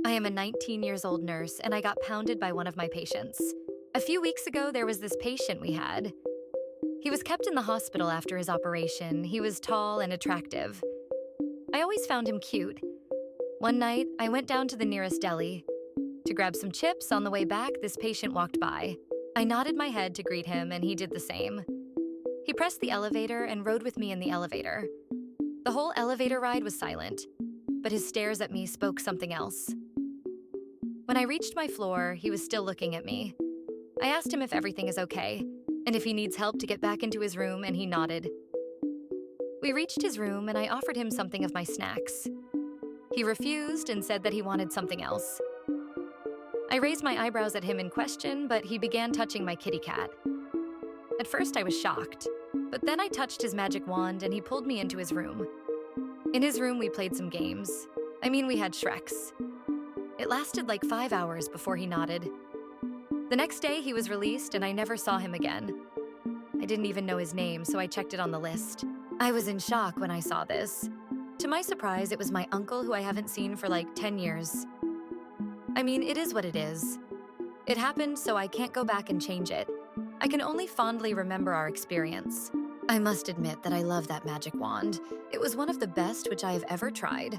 I am a 19 years old nurse and I got pounded by one of my patients. A few weeks ago, there was this patient we had. He was kept in the hospital after his operation. He was tall and attractive. I always found him cute. One night, I went down to the nearest deli. To grab some chips on the way back, this patient walked by. I nodded my head to greet him and he did the same. He pressed the elevator and rode with me in the elevator. The whole elevator ride was silent, but his stares at me spoke something else. When I reached my floor, he was still looking at me. I asked him if everything is okay, and if he needs help to get back into his room, and he nodded. We reached his room, and I offered him something of my snacks. He refused and said that he wanted something else. I raised my eyebrows at him in question, but he began touching my kitty cat. At first, I was shocked, but then I touched his magic wand, and he pulled me into his room. In his room, we played some games. We had Shreks. It lasted like 5 hours before he nodded. The next day, he was released, and I never saw him again. I didn't even know his name, so I checked it on the list. I was in shock when I saw this. To my surprise, it was my uncle who I haven't seen for like 10 years. It is what it is. It happened, so I can't go back and change it. I can only fondly remember our experience. I must admit that I love that magic wand. It was one of the best which I have ever tried.